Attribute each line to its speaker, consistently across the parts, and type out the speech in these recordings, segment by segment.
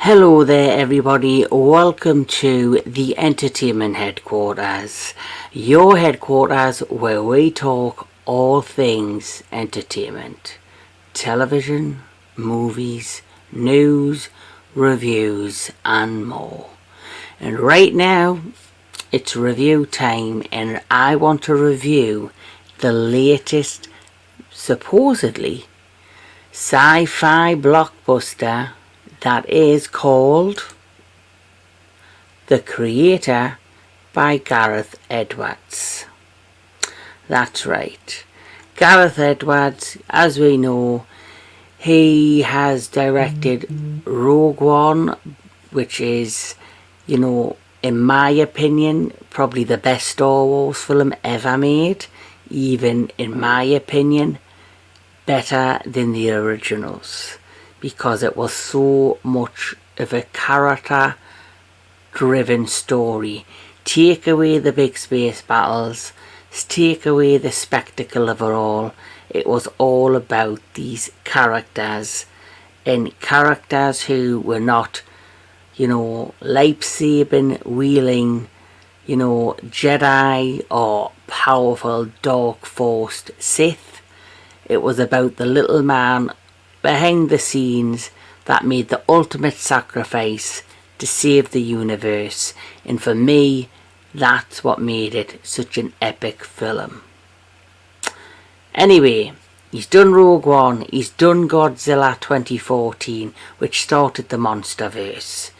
Speaker 1: Hello there everybody, welcome to the Entertainment Headquarters, your headquarters where we talk all things entertainment, television, movies, news, reviews and more. And right now it's review time and I want to review the latest supposedly sci-fi blockbuster that is called The Creator by Gareth Edwards. That's right. Gareth Edwards, as we know, he has directed Rogue One, which is, in my opinion, probably the best Star Wars film ever made. Even in my opinion, better than the originals, because it was so much of a character driven story. Take away the big space battles, take away the spectacle of it all. It was all about these characters, and characters who were not, lightsaber wielding, Jedi or powerful dark force Sith. It was about the little man behind the scenes that made the ultimate sacrifice to save the universe, and for me that's what made it such an epic film. Anyway, he's done Rogue One, he's done Godzilla 2014, which started the Monsterverse,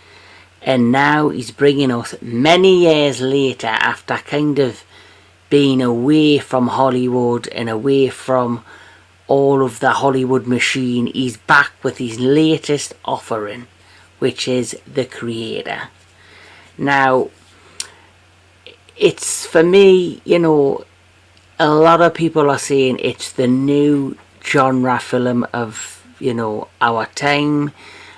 Speaker 1: and now he's bringing us many years later, after kind of being away from Hollywood and away from all of the Hollywood machine. He's back with his latest offering, which is The Creator. Now, it's, for me, a lot of people are saying it's the new genre film of, our time.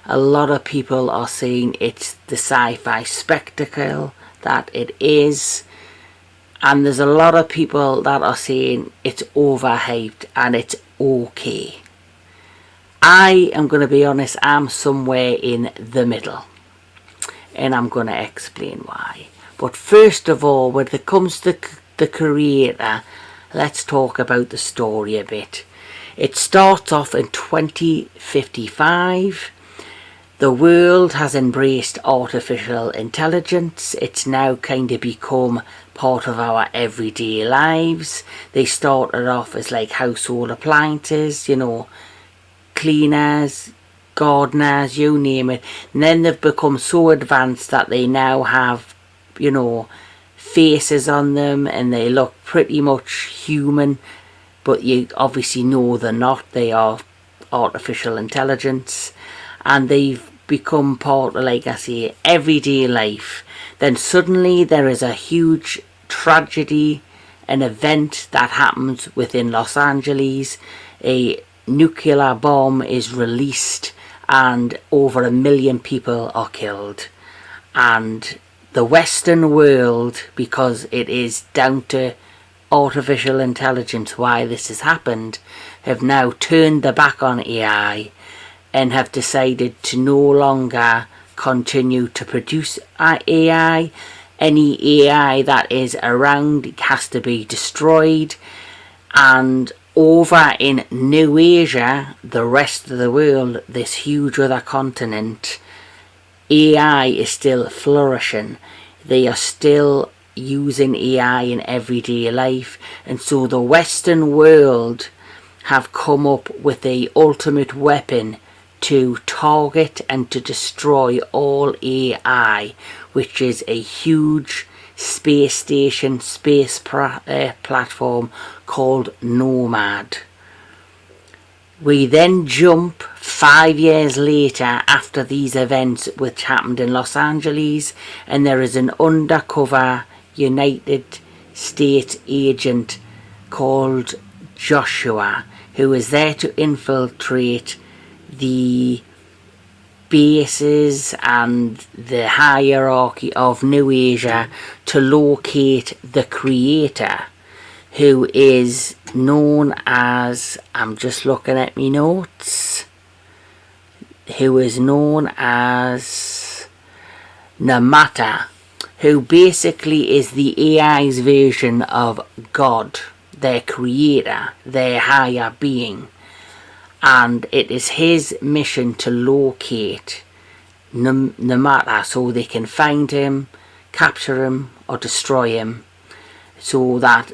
Speaker 1: A lot of people are saying it's the sci-fi spectacle that it is. And there's a lot of people that are saying it's overhyped and it's okay. I am going to be honest, I'm somewhere in the middle, and I'm going to explain why. But first of all, when it comes to The Creator, let's talk about the story a bit. It starts off in 2055. The world has embraced artificial intelligence. It's now kind of become part of our everyday lives. They started off as like household appliances, cleaners, gardeners, you name it. And then they've become so advanced that they now have, faces on them and they look pretty much human. But you obviously know they're not. They are artificial intelligence. And they've become part of, like I say, everyday life. Then suddenly there is a huge tragedy, an event that happens within Los Angeles. A nuclear bomb is released and over 1 million people are killed. And the Western world, because it is down to artificial intelligence why this has happened, have now turned their back on AI and have decided to no longer continue to produce AI. Any AI that is around has to be destroyed. And over in New Asia, the rest of the world, this huge other continent, AI is still flourishing. They are still using AI in everyday life. And so the Western world have come up with the ultimate weapon to target and to destroy all AI, which is a huge space station, platform called Nomad. We then jump 5 years later after these events which happened in Los Angeles, and there is an undercover United States agent called Joshua who is there to infiltrate the bases and the hierarchy of New Asia to locate the Creator, who is known as, I'm just looking at me notes, who is known as Namata, who basically is the AI's version of God, their creator, their higher being. And it is his mission to locate Namata so they can find him, capture him, or destroy him, so that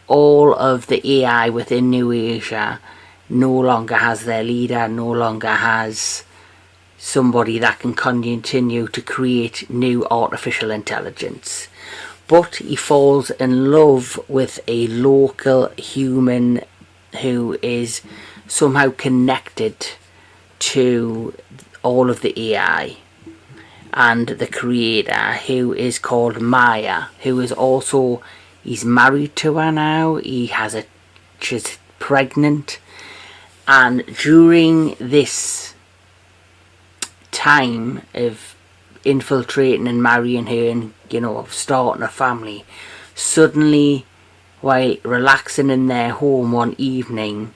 Speaker 1: all of the AI within New Asia no longer has their leader, no longer has somebody that can continue to create new artificial intelligence. But he falls in love with a local human who is somehow connected to all of the AI and the creator, who is called Maya, who is also, he's married to her now, she's pregnant, and during this time of infiltrating and marrying her and, you know, starting a family, suddenly, while relaxing in their home one evening,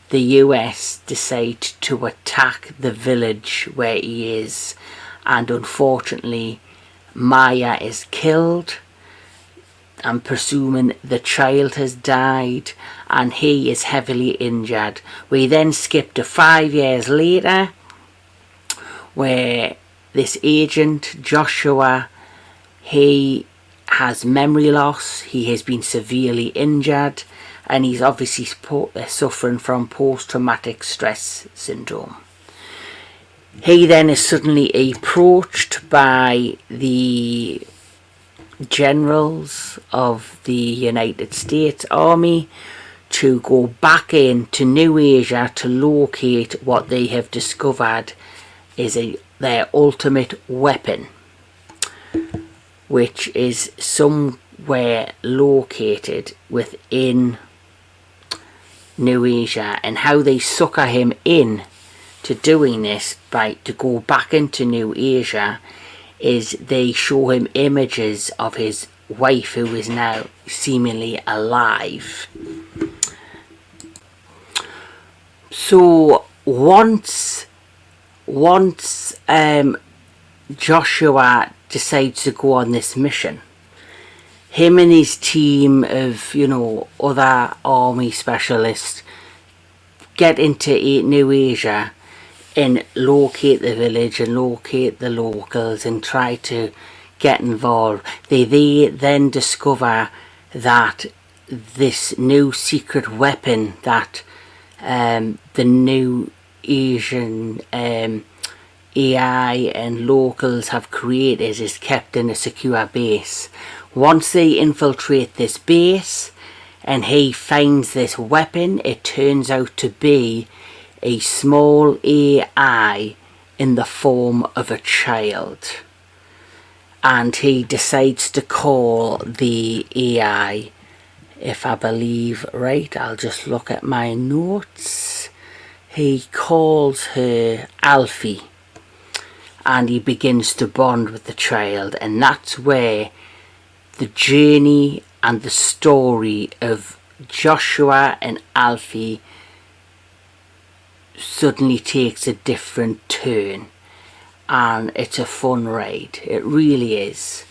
Speaker 1: the US decide to attack the village where he is, and unfortunately Maya is killed. I'm presuming the child has died and he is heavily injured. We then skip to 5 years later, where this agent Joshua, he has memory loss, he has been severely injured, and he's obviously suffering from post-traumatic stress syndrome. He then is suddenly approached by the generals of the United States Army to go back into New Asia to locate what they have discovered is their ultimate weapon, which is somewhere located within New Asia. And how they sucker him in to doing this, to go back into New Asia, is they show him images of his wife, who is now seemingly alive. So once Joshua decides to go on this mission, him and his team of, you know, other army specialists get into New Asia and locate the village and locate the locals and try to get involved. They then discover that this new secret weapon that the New Asian AI and locals have created is kept in a secure base. Once they infiltrate this base and he finds this weapon, it turns out to be a small AI in the form of a child, and he decides to call the AI, if I believe right, I'll just look at my notes, he calls her Alfie, and he begins to bond with the child. And that's where the journey and the story of Joshua and Alfie suddenly takes a different turn, and it's a fun ride. It really is.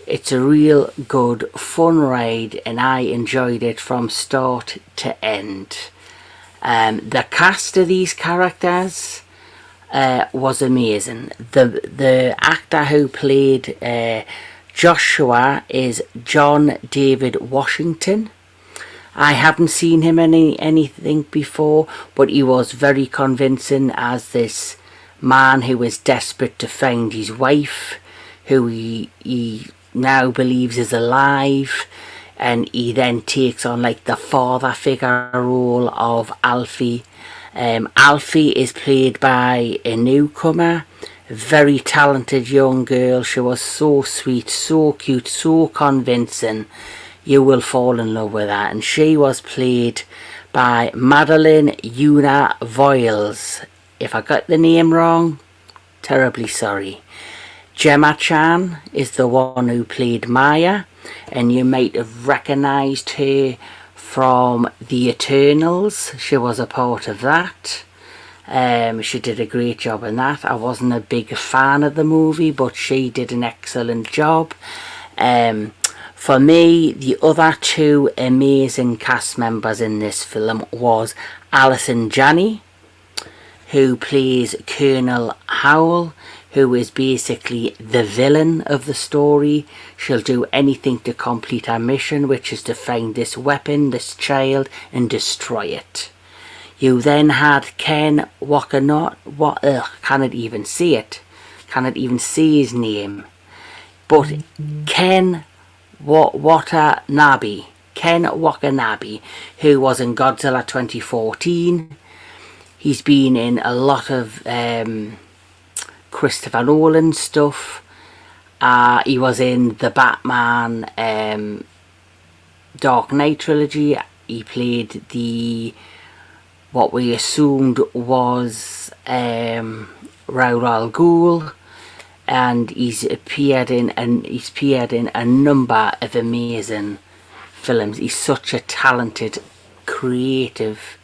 Speaker 1: It's a real good fun ride, and I enjoyed it from start to end. The cast of these characters was amazing. The actor who played Joshua is John David Washington. I haven't seen him in anything before, but he was very convincing as this man who is desperate to find his wife, who he now believes is alive, and he then takes on like the father figure role of Alfie. Alfie is played by a newcomer, a very talented young girl. She was so sweet, so cute, so convincing. You will fall in love with her. And she was played by Madeline Una Voiles. If I got the name wrong, terribly sorry. Gemma Chan is the one who played Maya, and you might have recognised her from The Eternals. She was a part of that. She did a great job in that. I wasn't a big fan of the movie, but she did an excellent job. For me, the other two amazing cast members in this film was Alison Janney, who plays Colonel Howell, who is basically the villain of the story. She'll do anything to complete her mission, which is to find this weapon, this child, and destroy it. You then had Ken cannot even say it. Cannot even say his name. But Ken Watanabe, who was in Godzilla 2014. He's been in a lot of Christopher Nolan stuff. He was in the Batman Dark Knight trilogy. He played what we assumed was Ra's al Ghul, and he's appeared in a number of amazing films. He's such a talented, creative,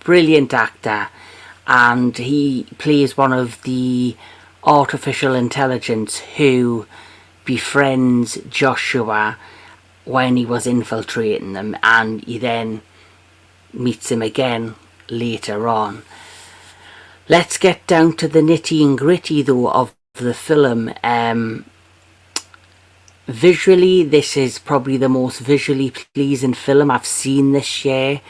Speaker 1: brilliant actor, and he plays one of the artificial intelligence who befriends Joshua when he was infiltrating them, and he then meets him again later on. Let's get down to the nitty and gritty though of the film. Visually, this is probably the most visually pleasing film I've seen this year,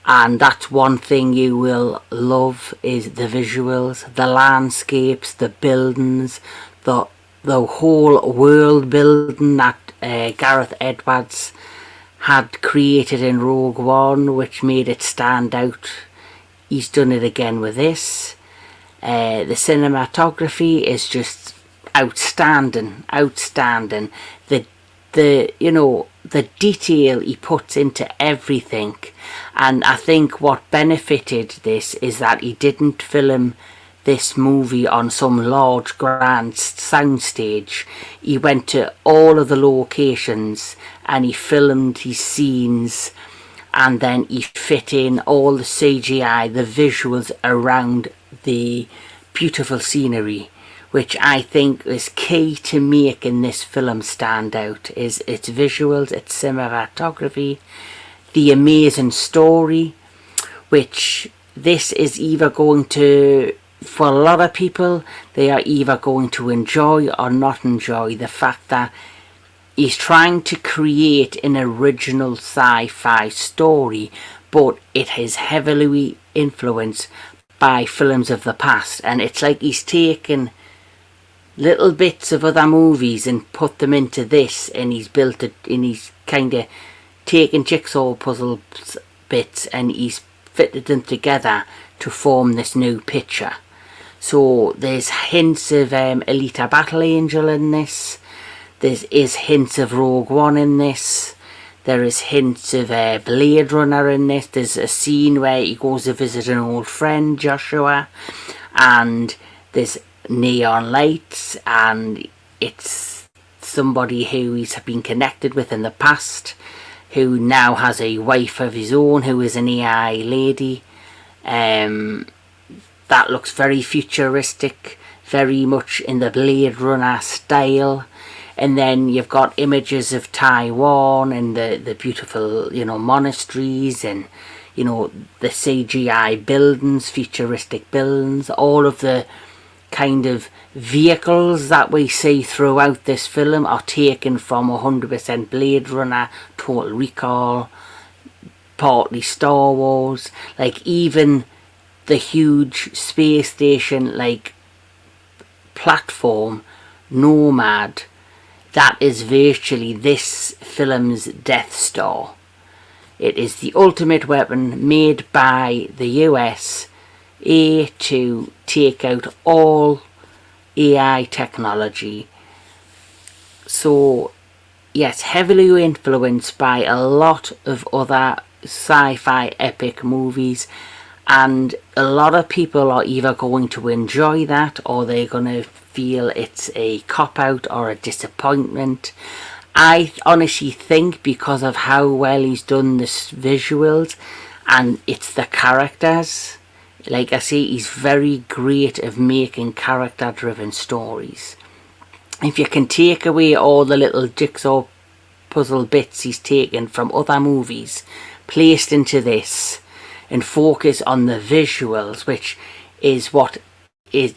Speaker 1: and that's one thing you will love, is the visuals, the landscapes, the buildings, the whole world building that Gareth Edwards had created in Rogue One, which made it stand out. He's done it again with this. The cinematography is just outstanding. The detail he puts into everything, and I think what benefited this is that he didn't film this movie on some large grand soundstage. He went to all of the locations and he filmed his scenes, and then he fit in all the CGI, the visuals around the beautiful scenery, which I think is key to making this film stand out, is its visuals, its cinematography, the amazing story, which this is either going to, for a lot of people, they are either going to enjoy or not enjoy the fact that he's trying to create an original sci-fi story, but it is heavily influenced by films of the past, and it's like he's taken little bits of other movies and put them into this, and he's built it, and he's kind of taken jigsaw puzzle bits and he's fitted them together to form this new picture. So there's hints of Alita Battle Angel in this. There is hints of Rogue One in this. There is hints of Blade Runner in this. There's a scene where he goes to visit an old friend, Joshua, and there's neon lights, and it's somebody who he's been connected with in the past, who now has a wife of his own, who is an AI lady. That looks very futuristic, very much in the Blade Runner style. And then you've got images of Taiwan and the beautiful, monasteries, and, the CGI buildings, futuristic buildings, all of the kind of vehicles that we see throughout this film are taken from 100% Blade Runner, Total Recall, partly Star Wars. Like even the huge space station like platform Nomad, that is virtually this film's Death Star. It is the ultimate weapon made by the US to take out all AI technology. So yes, heavily influenced by a lot of other sci-fi epic movies, and a lot of people are either going to enjoy that or they're going to feel it's a cop-out or a disappointment. I honestly think because of how well he's done the visuals, and it's the characters, Like I say, he's very great at making character driven stories. If you can take away all the little jigsaw puzzle bits he's taken from other movies, placed into this, and focus on the visuals, which is what is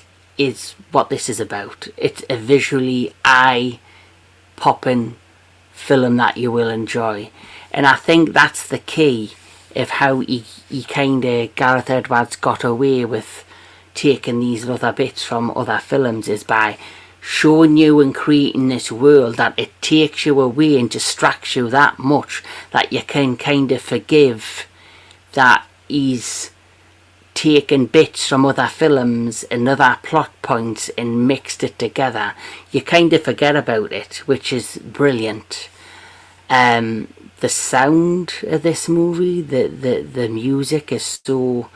Speaker 1: what this is about. It's a visually eye-popping film that you will enjoy, and I think that's the key of how he kind of, Gareth Edwards, got away with taking these other bits from other films, is by showing you and creating this world that it takes you away and distracts you that much that you can kind of forgive that he's taken bits from other films and other plot points and mixed it together. You kind of forget about it, which is brilliant. The sound of this movie, the music is so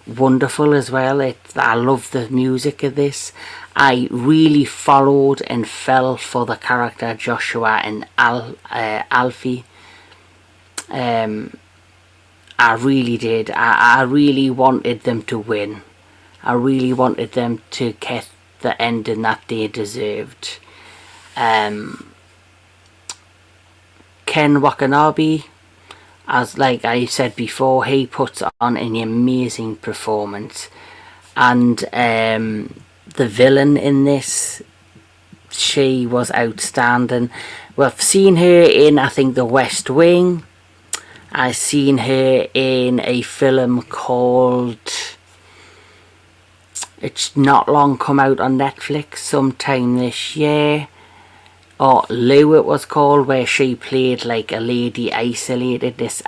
Speaker 1: wonderful as well. I love the music of this. I really followed and fell for the character Joshua and Alfie. I really did. I really wanted them to win. I really wanted them to get the ending that they deserved. Ken Watanabe, as like I said before, he puts on an amazing performance. And the villain in this, she was outstanding. We've seen her in, I think, The West Wing. I've seen her in a film called, it's not long come out on Netflix, sometime this year, or Lou it was called, where she played like a lady isolated. This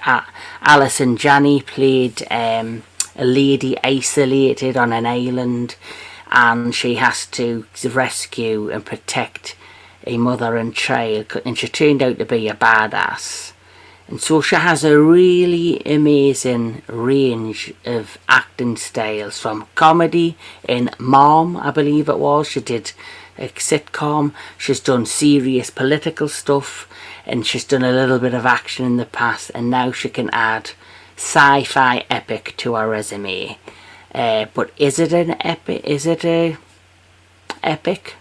Speaker 1: Alison Janney played a lady isolated on an island, and she has to rescue and protect a mother and child, and she turned out to be a badass. And so she has a really amazing range of acting styles, from comedy in Mom, I believe it was. She did a sitcom. She's done serious political stuff, and she's done a little bit of action in the past, and now she can add sci-fi epic to her resume. But is it an epic? Is it a epic?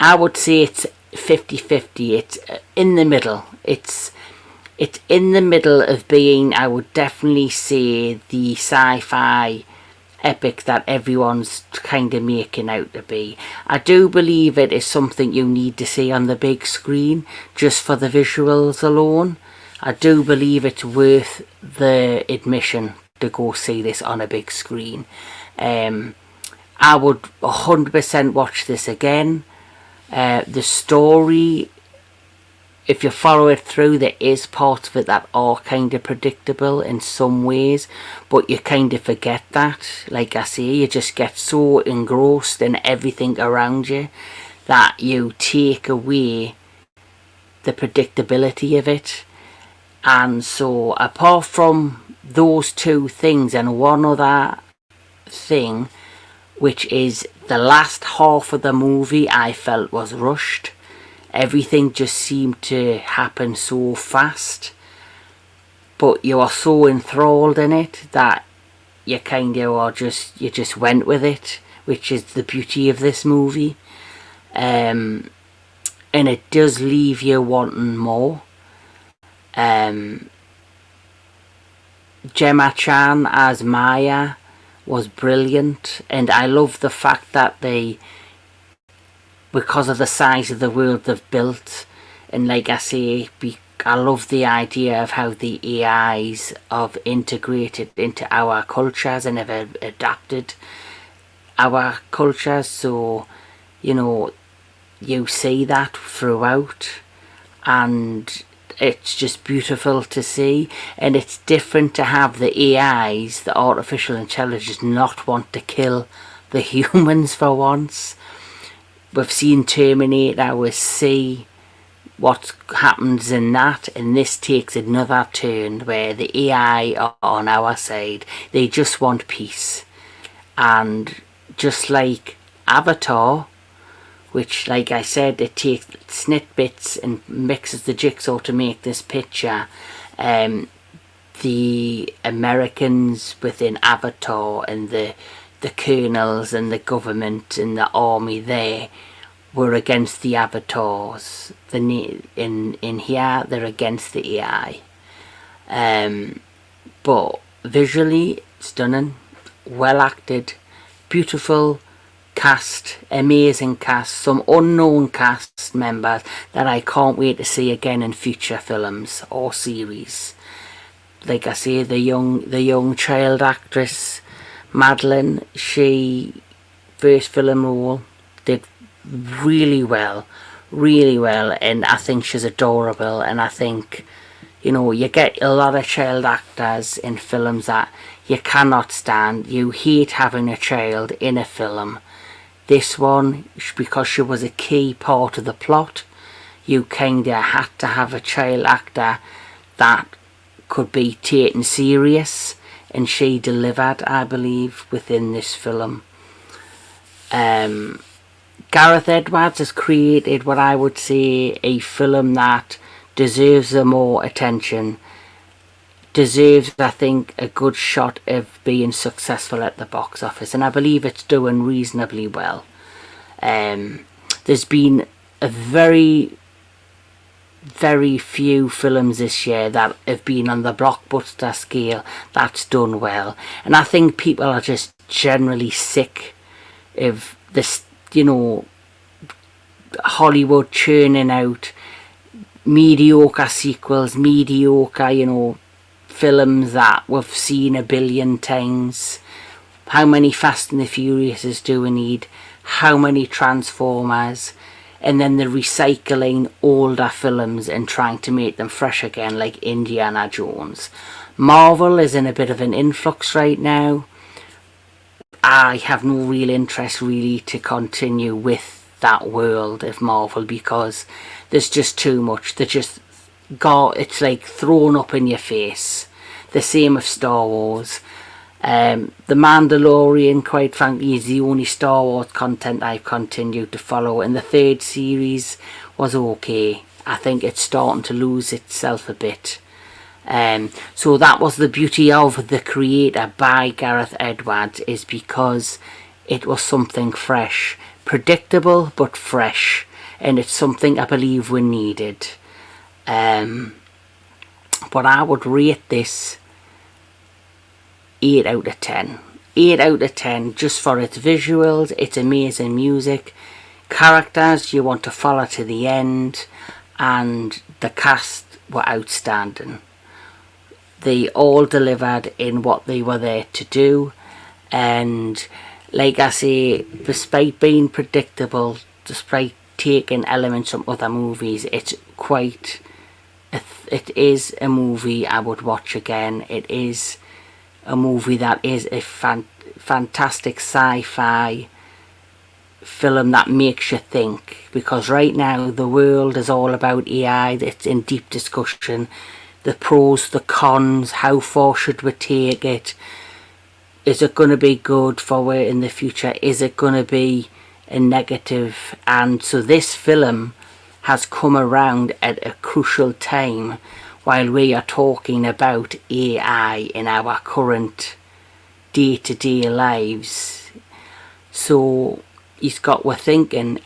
Speaker 1: I would say it's 50-50. It's in the middle. It's in the middle of being, I would definitely say, the sci-fi epic that everyone's kind of making out to be. I do believe it is something you need to see on the big screen, just for the visuals alone. I do believe it's worth the admission to go see this on a big screen. I would 100% watch this again. The story, if you follow it through, there is parts of it that are kind of predictable in some ways, but you kind of forget that. Like I say, you just get so engrossed in everything around you that you take away the predictability of it. And so, apart from those two things and one other thing, which is the last half of the movie, I felt was rushed. Everything just seemed to happen so fast, but you are so enthralled in it that you kind of are you just went with it, which is the beauty of this movie. And it does leave you wanting more. Gemma Chan as Maya was brilliant, and I love the fact that they, because of the size of the world they've built, and like I say, I love the idea of how the AIs have integrated into our cultures and have adapted our cultures. So, you know, you see that throughout, and it's just beautiful to see. And it's different to have the AIs, the artificial intelligence, not want to kill the humans for once. We've seen Terminator, we see what happens in that, and this takes another turn where the AI are on our side. They just want peace. And just like Avatar, which, like I said, it takes snippets and mixes the jigsaw to make this picture, the Americans within Avatar and the colonels and the government and the army there were against the avatars. In here they're against the AI. But visually stunning, well acted, beautiful cast, amazing cast, some unknown cast members that I can't wait to see again in future films or series. Like I say, the young child actress Madeline, she first film role did really well, and I think she's adorable. And I think, you know, you get a lot of child actors in films that you cannot stand. You hate having a child in a film. This one, because she was a key part of the plot, you kinda had to have a child actor that could be taken serious, and she delivered, I believe, within this film. Gareth Edwards has created what I would say a film that deserves more attention, deserves, I think, a good shot of being successful at the box office, and I believe it's doing reasonably well. There's been a very few films this year that have been on the blockbuster scale that's done well, and I think people are just generally sick of this, you know, Hollywood churning out mediocre sequels, mediocre, you know, films that we've seen a billion times. How many Fast and the Furiouses do we need? How many Transformers? And then they're recycling older films and trying to make them fresh again, like Indiana Jones. Marvel is in a bit of an influx right now. I have no real interest really to continue with that world of Marvel, because there's just too much. They just it's like thrown up in your face. The same with Star Wars. The Mandalorian, quite frankly, is the only Star Wars content I've continued to follow, and the third series was okay. I think it's starting to lose itself a bit. So that was the beauty of The Creator by Gareth Edwards, is because it was something fresh, predictable but fresh, and it's something I believe we needed. But I would rate this 8 out of 10. 8 out of 10 just for its visuals, its amazing music, characters you want to follow to the end, and the cast were outstanding. They all delivered in what they were there to do, and like I say, despite being predictable, despite taking elements from other movies, it is a movie I would watch again. It is a movie that is a fantastic sci-fi film that makes you think, because right now the world is all about AI. It's in deep discussion, the pros, the cons, how far should we take it, is it going to be good for it in the future, is it going to be a negative? And so this film has come around at a crucial time while we are talking about AI in our current day-to-day lives. So he's got we're thinking,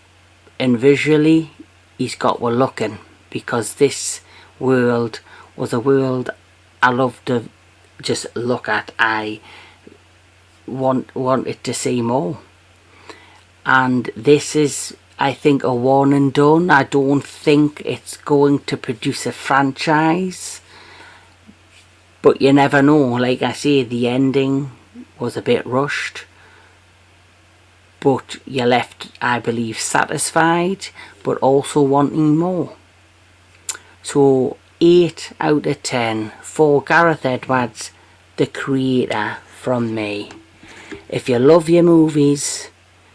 Speaker 1: and visually he's got we're looking, because this world was a world I love to just look at. I wanted to see more, and this is, I think, a one and done. I don't think it's going to produce a franchise, but you never know. Like I say, the ending was a bit rushed, but you're left, I believe, satisfied but also wanting more. So 8 out of 10 for Gareth Edwards, The Creator, from me. If you love your movies,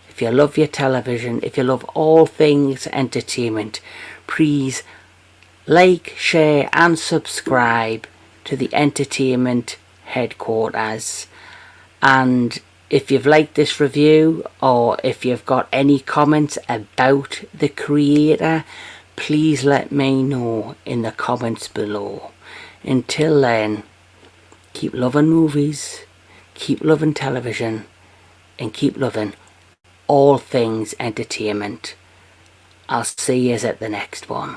Speaker 1: if you love your television, if you love all things entertainment, please like, share and subscribe to the Entertainment Headquarters. And if you've liked this review, or if you've got any comments about The Creator, please let me know in the comments below. Until then, keep loving movies, keep loving television, and keep loving all things entertainment. I'll see you at the next one.